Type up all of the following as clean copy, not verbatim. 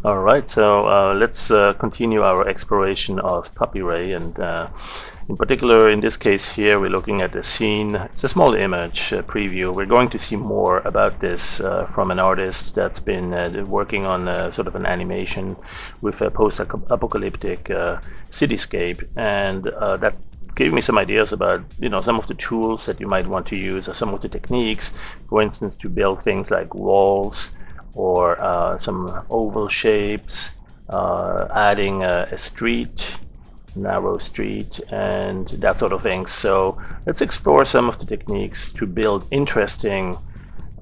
All right, so let's continue our exploration of puppy ray, and in particular, in this case here, we're looking at a scene. It's a small image preview. We're going to see more about this from an artist that's been working on sort of an animation with a post-apocalyptic cityscape, and that gave me some ideas about some of the tools that you might want to use, or some of the techniques, for instance, to build things like walls or some oval shapes, adding a street, narrow street, and that sort of thing. So let's explore some of the techniques to build interesting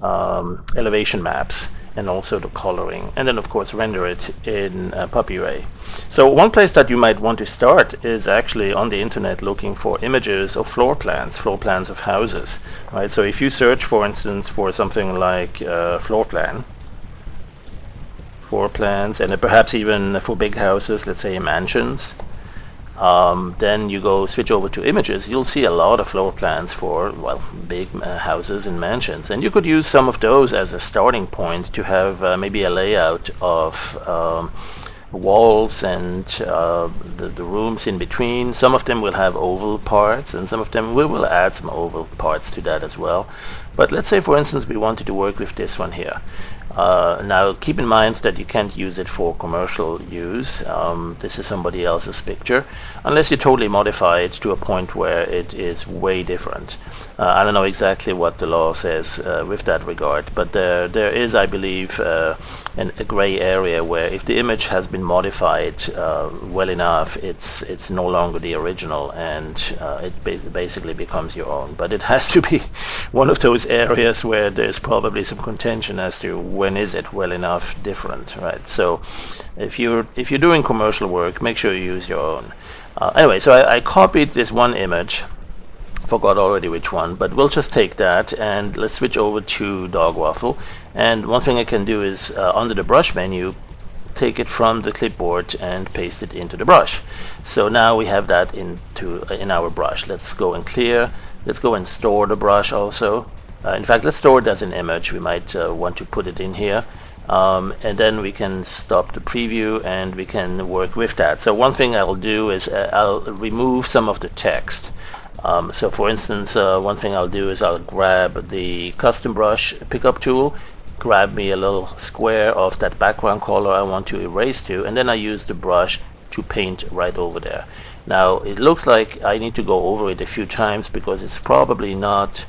elevation maps, and also the coloring, and then of course render it in PuppyRay. So one place that you might want to start is actually on the internet, looking for images of floor plans of houses, right? So if you search, for instance, for something like floor plans, and perhaps even for big houses, let's say mansions, then you switch over to images, you'll see a lot of floor plans for, well, big houses and mansions, and you could use some of those as a starting point to have maybe a layout of walls and the rooms in between. Some of them will have oval parts, and some of them we will add some oval parts to that as well. But let's say, for instance, we wanted to work with this one here. Now keep in mind that you can't use it for commercial use. This is somebody else's picture, unless you totally modify it to a point where it is way different. I don't know exactly what the law says with that regard, but there is, I believe, a gray area where if the image has been modified well enough, it's no longer the original, and it basically becomes your own. But it has to be one of those areas where there's probably some contention as to when is it well enough different, right? So if you're doing commercial work, make sure you use your own. Anyway, so I copied this one image, forgot already which one, but we'll just take that and let's switch over to Dog Waffle. And one thing I can do is under the brush menu, take it from the clipboard and paste it into the brush. So now we have that in our brush. Let's go and clear. Let's go and store the brush also. In fact, let's store it as an image. We might want to put it in here. And then we can stop the preview and we can work with that. So one thing I'll do is I'll remove some of the text. So for instance, one thing I'll do is I'll grab the custom brush pickup tool, grab me a little square of that background color I want to erase to, and then I use the brush to paint right over there. Now it looks like I need to go over it a few times because it's probably not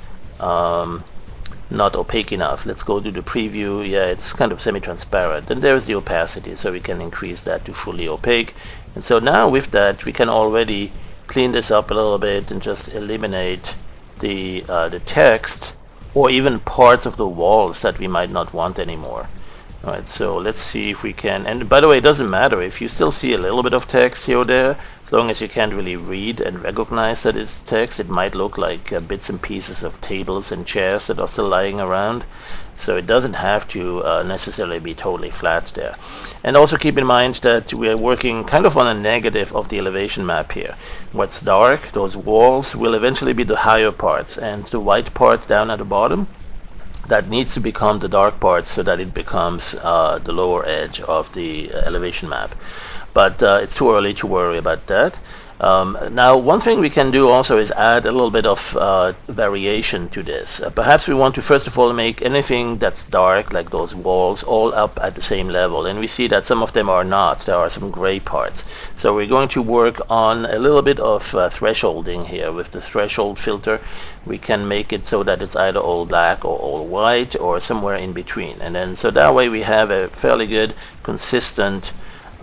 opaque enough. Let's go to the preview. Yeah, it's kind of semi-transparent, and there's the opacity, so we can increase that to fully opaque. And so now with that we can already clean this up a little bit and just eliminate the text, or even parts of the walls that we might not want anymore. All right, so let's see if we can, and by the way, it doesn't matter if you still see a little bit of text here or there, as long as you can't really read and recognize that it's text. It might look like bits and pieces of tables and chairs that are still lying around, so it doesn't have to necessarily be totally flat there. And also keep in mind that we are working kind of on a negative of the elevation map here. What's dark, those walls, will eventually be the higher parts, and the white part down at the bottom, that needs to become the dark part so that it becomes the lower edge of the elevation map. But it's too early to worry about that. Now one thing we can do also is add a little bit of variation to this. Perhaps we want to first of all make anything that's dark, like those walls, all up at the same level, and we see that some of them are not. There are some gray parts, so we're going to work on a little bit of thresholding here. With the threshold filter we can make it so that it's either all black or all white or somewhere in between, and then so that way we have a fairly good, consistent,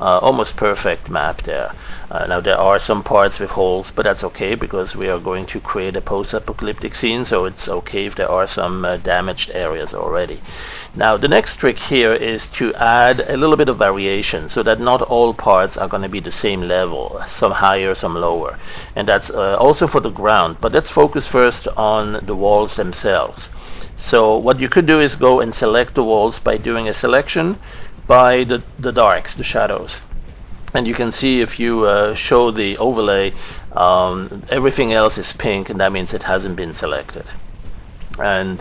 almost perfect map there. Now there are some parts with holes, but that's okay because we are going to create a post-apocalyptic scene, so it's okay if there are some damaged areas already. Now the next trick here is to add a little bit of variation so that not all parts are going to be the same level, some higher, some lower, and that's also for the ground. But let's focus first on the walls themselves. So what you could do is go and select the walls by doing a selection by the darks, the shadows, and you can see if you show the overlay, everything else is pink, and that means it hasn't been selected. And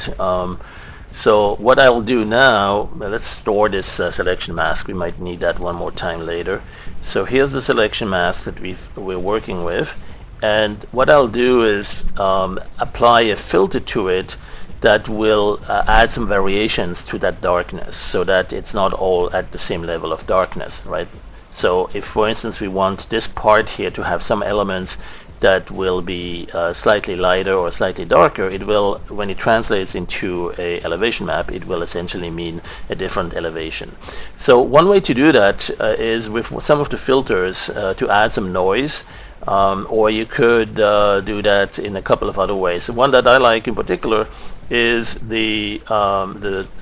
So what I'll do now, let's store this selection mask. We might need that one more time later. So here's the selection mask that we're working with. And what I'll do is apply a filter to it that will add some variations to that darkness so that it's not all at the same level of darkness, right? So if, for instance, we want this part here to have some elements that will be slightly lighter or slightly darker, it will, when it translates into a elevation map, it will essentially mean a different elevation. So one way to do that is with some of the filters to add some noise. Or you could do that in a couple of other ways. One that I like in particular is the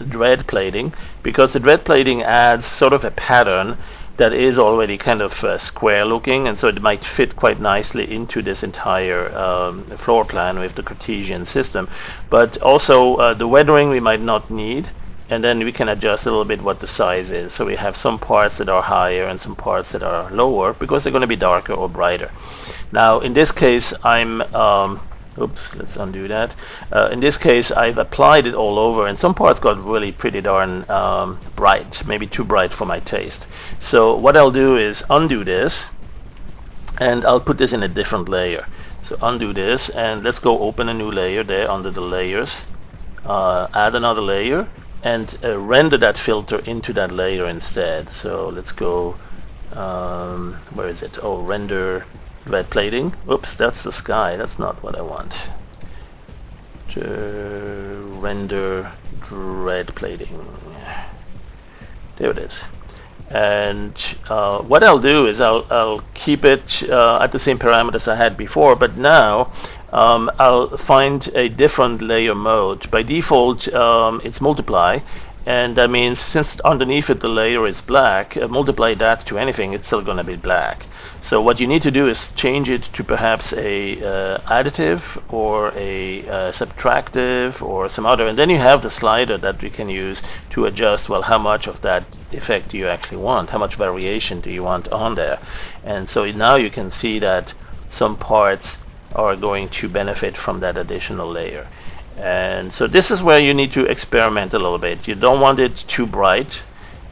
dread plating, because the dread plating adds sort of a pattern that is already kind of square looking, and so it might fit quite nicely into this entire floor plan with the Cartesian system. But also the weathering we might not need, and then we can adjust a little bit what the size is. So we have some parts that are higher and some parts that are lower because they're going to be darker or brighter. Now in this case I'm oops, let's undo that. In this case I've applied it all over, and some parts got really pretty darn bright, maybe too bright for my taste. So what I'll do is undo this, and I'll put this in a different layer. So undo this, and let's go open a new layer there under the layers, add another layer, and render that filter into that layer instead. So let's go, where is it? Oh, render dread plating. Oops, that's the sky. That's not what I want. Render dread plating. There it is. And what I'll do is I'll keep it at the same parameters I had before, but now I'll find a different layer mode. By default it's multiply, and that means since underneath it the layer is black, multiply that to anything, it's still going to be black. So what you need to do is change it to perhaps a additive or a subtractive or some other, and then you have the slider that we can use to adjust, well, how much of that effect do you actually want, how much variation do you want on there. And so now you can see that some parts are going to benefit from that additional layer. And so this is where you need to experiment a little bit. You don't want it too bright,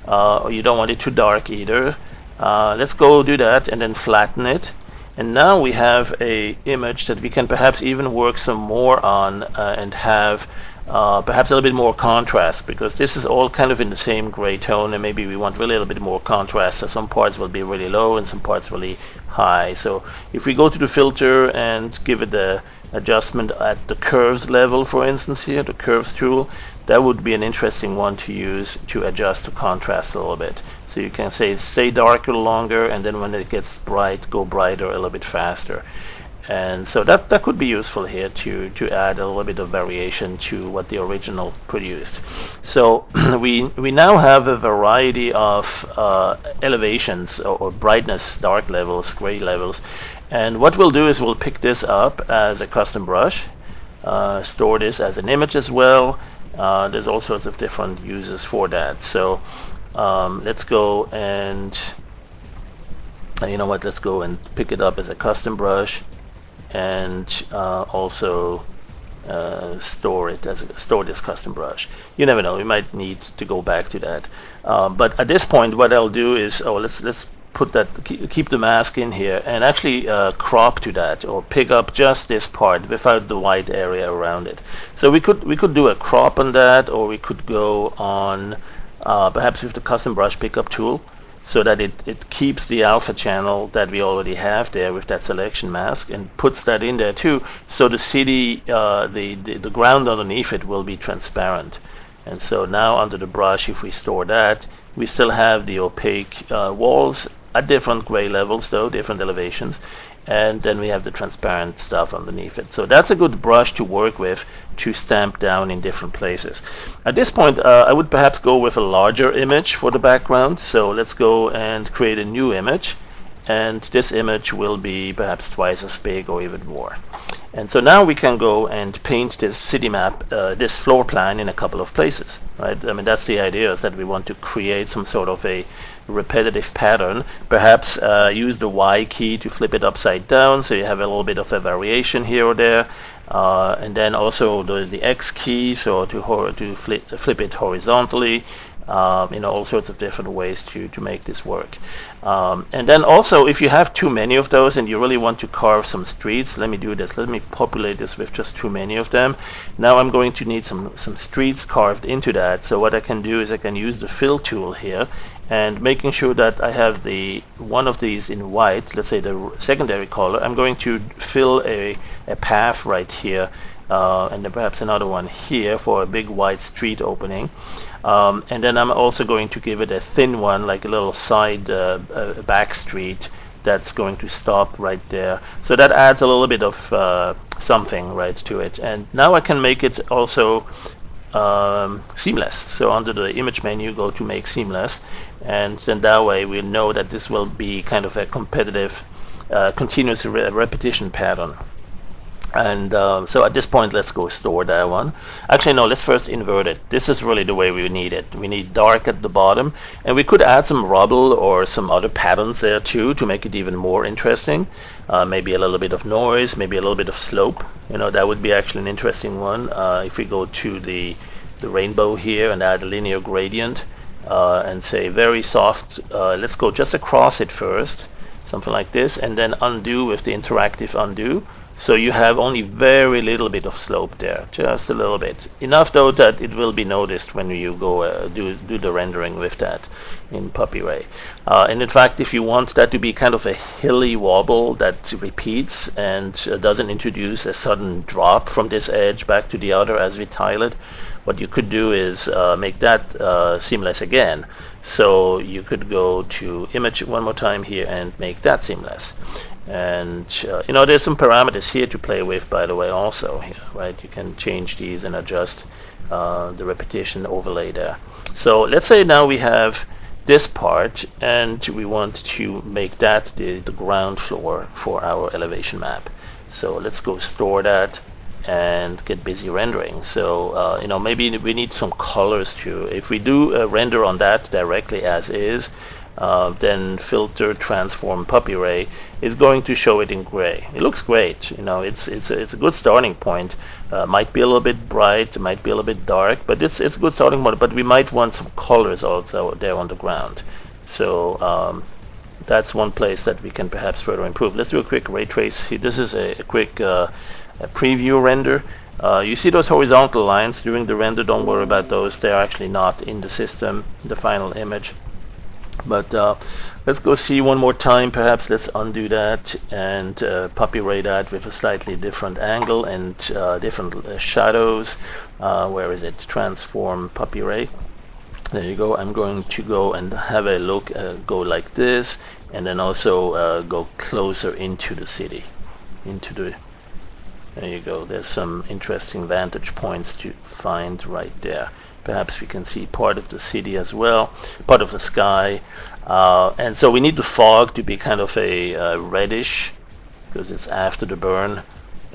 or you don't want it too dark either. Let's go do that and then flatten it. And now we have a image that we can perhaps even work some more on and have perhaps a little bit more contrast, because this is all kind of in the same gray tone, and maybe we want really a little bit more contrast. So some parts will be really low and some parts really high. So if we go to the filter and give it the adjustment at the curves level, for instance here, the curves tool, that would be an interesting one to use to adjust the contrast a little bit. So you can say stay darker longer, and then when it gets bright, go brighter a little bit faster. And so that could be useful here to add a little bit of variation to what the original produced. So we now have a variety of elevations or brightness, dark levels, gray levels. And what we'll do is we'll pick this up as a custom brush, store this as an image as well. There's all sorts of different uses for that. So let's go and, you know what, let's go and pick it up as a custom brush, and also store this custom brush. You never know, we might need to go back to that. But at this point, what I'll do is, let's put that, keep the mask in here, and actually crop to that, or pick up just this part without the white area around it. So we could do a crop on that, or we could go on perhaps with the custom brush pickup tool, so that it keeps the alpha channel that we already have there with that selection mask, and puts that in there too, so the city, the ground underneath it will be transparent. And so now under the brush, if we store that, we still have the opaque walls at different gray levels, though, different elevations, and then we have the transparent stuff underneath it. So that's a good brush to work with to stamp down in different places. At this point, I would perhaps go with a larger image for the background. So let's go and create a new image, and this image will be perhaps twice as big or even more. And so now we can go and paint this city map, this floor plan, in a couple of places, right? I mean, that's the idea, is that we want to create some sort of a repetitive pattern. Perhaps use the Y key to flip it upside down, so you have a little bit of a variation here or there. And then also the X key, so to flip it horizontally. All sorts of different ways to make this work. And then also, if you have too many of those and you really want to carve some streets, let me do this. Let me populate this with just too many of them. Now I'm going to need some streets carved into that. So what I can do is I can use the fill tool here, and making sure that I have one of these in white, let's say the secondary color, I'm going to fill a path right here, and then perhaps another one here for a big wide street opening. And then I'm also going to give it a thin one, like a little side back street that's going to stop right there. So that adds a little bit of something right to it. And now I can make it also seamless. So under the image menu, go to make seamless, and then that way we'll know that this will be kind of a competitive continuous repetition pattern. And so at this point, let's go store that one. Actually, no, let's first invert it. This is really the way we need it. We need dark at the bottom, and we could add some rubble or some other patterns there too to make it even more interesting. Maybe a little bit of noise, maybe a little bit of slope. That would be actually an interesting one. If we go to the rainbow here and add a linear gradient and say very soft, let's go just across it first, something like this, and then undo with the interactive undo. So you have only very little bit of slope there, just a little bit. Enough though that it will be noticed when you go do the rendering with that in PuppyRay. And in fact, if you want that to be kind of a hilly wobble that repeats and doesn't introduce a sudden drop from this edge back to the other as we tile it, what you could do is make that seamless again. So you could go to image one more time here and make that seamless. And there's some parameters here to play with, by the way, also here, right? You can change these and adjust the repetition overlay there. So let's say now we have this part and we want to make that the ground floor for our elevation map. So let's go store that and get busy rendering. So maybe we need some colors too. If we do a render on that directly as is, then filter transform PuppyRay is going to show it in gray. It looks great. It's a good starting point. Might be a little bit bright, might be a little bit dark, but it's a good starting point. But we might want some colors also there on the ground. So that's one place that we can perhaps further improve. Let's do a quick ray trace. This is a quick a preview render. You see those horizontal lines during the render. Don't worry about those. They're actually not in the system, the final image. But let's go see one more time. Perhaps let's undo that and PuppyRay that with a slightly different angle and different shadows. Where is it? Transform PuppyRay. There you go. I'm going to go and have a look, go like this, and then also go closer into the city, there you go. There's some interesting vantage points to find right there. Perhaps we can see part of the city as well, part of the sky. And so we need the fog to be kind of a reddish, because it's after the burn.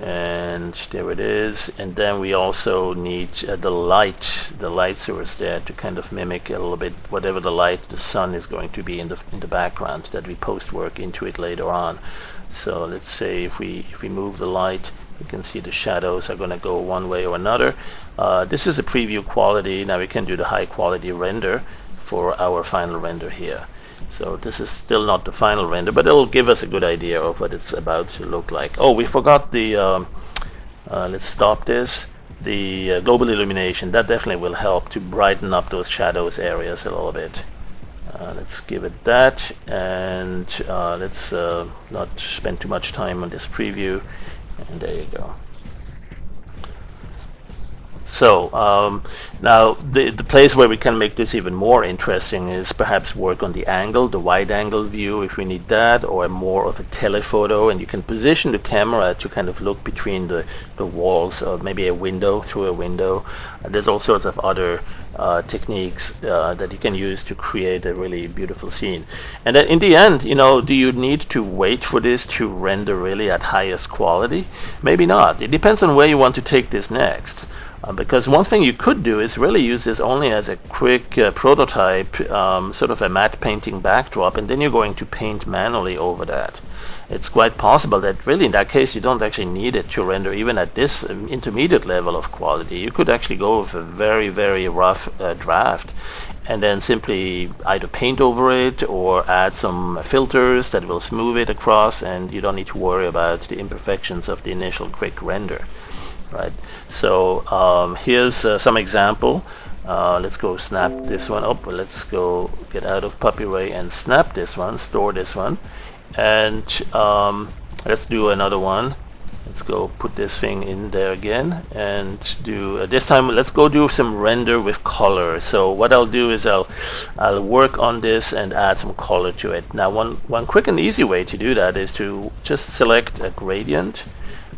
And there it is. And then we also need the light source there to kind of mimic a little bit whatever the sun is going to be in the background, that we post work into it later on. So let's say if we move the light, you can see the shadows are going to go one way or another. This is a preview quality. Now we can do the high quality render for our final render here. So this is still not the final render, but it'll give us a good idea of what it's about to look like. Oh, we forgot the, let's stop this. The global illumination, that definitely will help to brighten up those shadows areas a little bit. Let's give it that, and let's not spend too much time on this preview. And there you go. So now the place where we can make this even more interesting is perhaps work on the angle, the wide angle view if we need that, or more of a telephoto, and you can position the camera to kind of look between the walls, or maybe a window, through a window. There's all sorts of other techniques that you can use to create a really beautiful scene. And then in the end, you know, do you need to wait for this to render really at highest quality? Maybe not. It depends on where you want to take this next. Because one thing you could do is really use this only as a quick prototype, sort of a matte painting backdrop, and then you're going to paint manually over that. It's quite possible that really in that case you don't actually need it to render even at this intermediate level of quality. You could actually go with a very, very rough draft and then simply either paint over it or add some filters that will smooth it across, and you don't need to worry about the imperfections of the initial quick render. Right, so here's some example. Let's go snap this one up. Let's go get out of Puppy Ray and snap this one, store this one, and let's do another one. Let's go put this thing in there again and do this time let's go do some render with color. So what I'll do is I'll work on this and add some color to it. Now one quick and easy way to do that is to just select a gradient.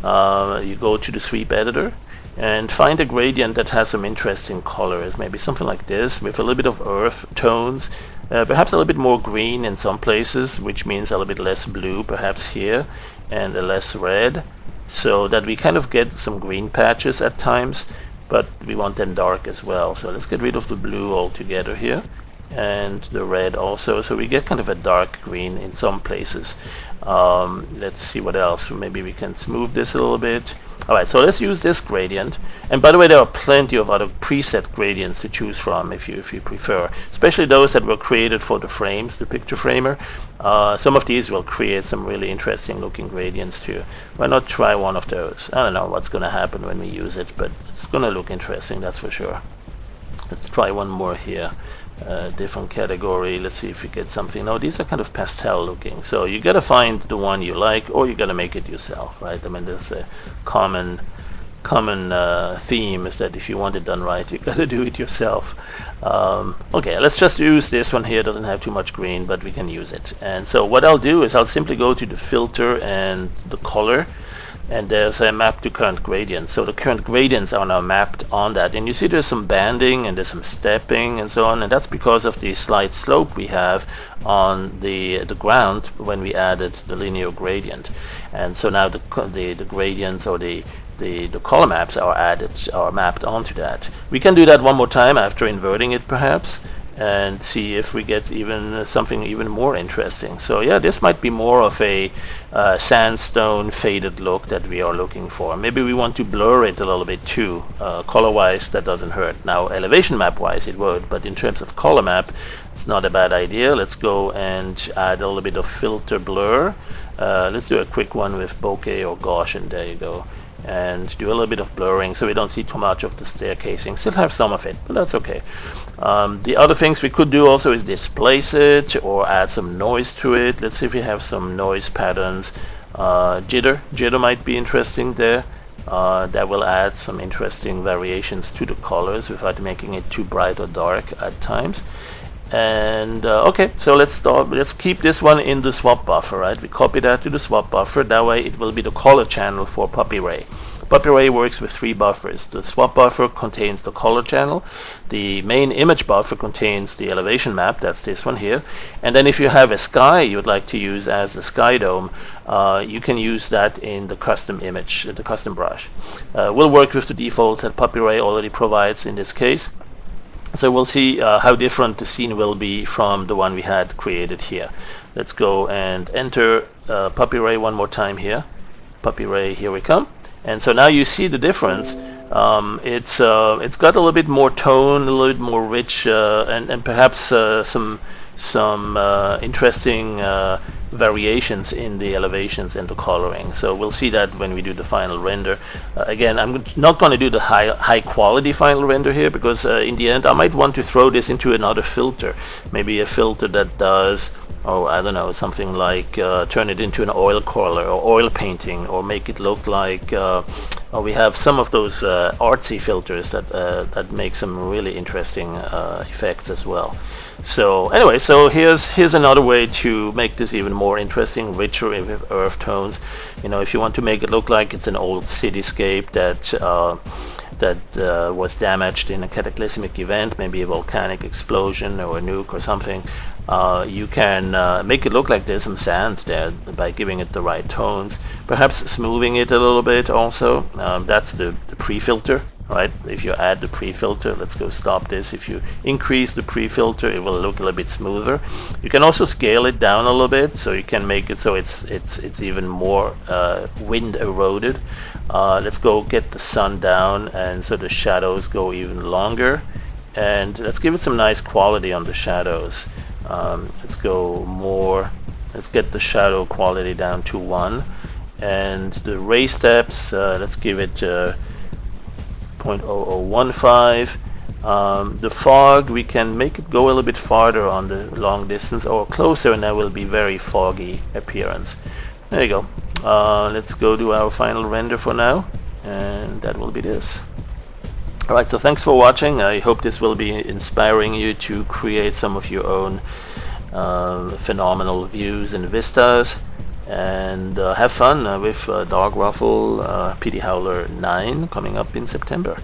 You go to the sweep editor and find a gradient that has some interesting colors, maybe something like this with a little bit of earth tones, perhaps a little bit more green in some places, which means a little bit less blue perhaps here, and a less red, so that we kind of get some green patches at times, but we want them dark as well. So let's get rid of the blue altogether here, and the red also, so we get kind of a dark green in some places. Let's see what else. Maybe we can smooth this a little bit. Alright, so let's use this gradient, and by the way there are plenty of other preset gradients to choose from if you prefer, especially those that were created for the frames, the picture framer. Some of these will create some really interesting looking gradients too. Why not try one of those? I don't know what's going to happen when we use it, but it's going to look interesting, that's for sure. Let's try one more here. Different category. Let's see if we get something. No, these are kind of pastel looking, so you gotta find the one you like, or you gotta make it yourself, right? I mean, there's a common theme is that if you want it done right, you gotta do it yourself. Okay, let's just use this one here. It doesn't have too much green, but we can use it. And so what I'll do is I'll simply go to the filter and the color, and there's a map to current gradients. So the current gradients are now mapped on that, and you see there's some banding and there's some stepping and so on, and that's because of the slight slope we have on the ground when we added the linear gradient. And so now the gradients or the color maps are mapped onto that. We can do that one more time after inverting it perhaps, and see if we get even something even more interesting. So yeah, this might be more of a sandstone faded look that we are looking for. Maybe we want to blur it a little bit too. Color wise, that doesn't hurt. Now elevation map wise it would, but in terms of color map it's not a bad idea. Let's go and add a little bit of filter blur. Let's do a quick one with bokeh or Gaussian. There you go. And do a little bit of blurring so we don't see too much of the staircasing. Still have some of it, but that's okay. The other things we could do also is displace it or add some noise to it. Let's see if we have some noise patterns. Jitter might be interesting there. That will add some interesting variations to the colors without making it too bright or dark at times. And okay, so let's keep this one in the swap buffer, right? We copy that to the swap buffer. That way it will be the color channel for Puppy Ray. Puppy Ray works with 3 buffers. The swap buffer contains the color channel. The main image buffer contains the elevation map. That's this one here. And then if you have a sky you would like to use as a sky dome, you can use that in the custom image, the custom brush. We'll work with the defaults that Puppy Ray already provides in this case. So we'll see how different the scene will be from the one we had created here. Let's go and enter Puppy Ray one more time here. Puppy Ray, here we come. And so now you see the difference. It's got a little bit more tone, a little bit more rich, and perhaps some interesting variations in the elevations and the coloring. So we'll see that when we do the final render. Again, I'm not going to do the high quality final render here, because in the end I might want to throw this into another filter, maybe a filter that does, oh, I don't know, something like turn it into an oil color or oil painting, or make it look like we have some of those artsy filters that make some really interesting effects as well. So anyway, so here's another way to make this even more interesting, richer with earth tones. You know, if you want to make it look like it's an old cityscape that was damaged in a cataclysmic event, maybe a volcanic explosion or a nuke or something, you can make it look like there's some sand there by giving it the right tones, perhaps smoothing it a little bit also. That's the pre-filter, right? If you add the pre-filter, let's go stop this. If you increase the pre-filter, it will look a little bit smoother. You can also scale it down a little bit, so you can make it so it's even more wind eroded. Let's go get the sun down, and so the shadows go even longer, and let's give it some nice quality on the shadows. Let's go more, let's get the shadow quality down to 1, and the ray steps, let's give it 0.0015. The fog, we can make it go a little bit farther on the long distance or closer, and that will be very foggy appearance. There you go. Let's go do our final render for now, and that will be this. Alright, so thanks for watching. I hope this will be inspiring you to create some of your own phenomenal views and vistas, and have fun with Dog Ruffle PD Howler 9 coming up in September.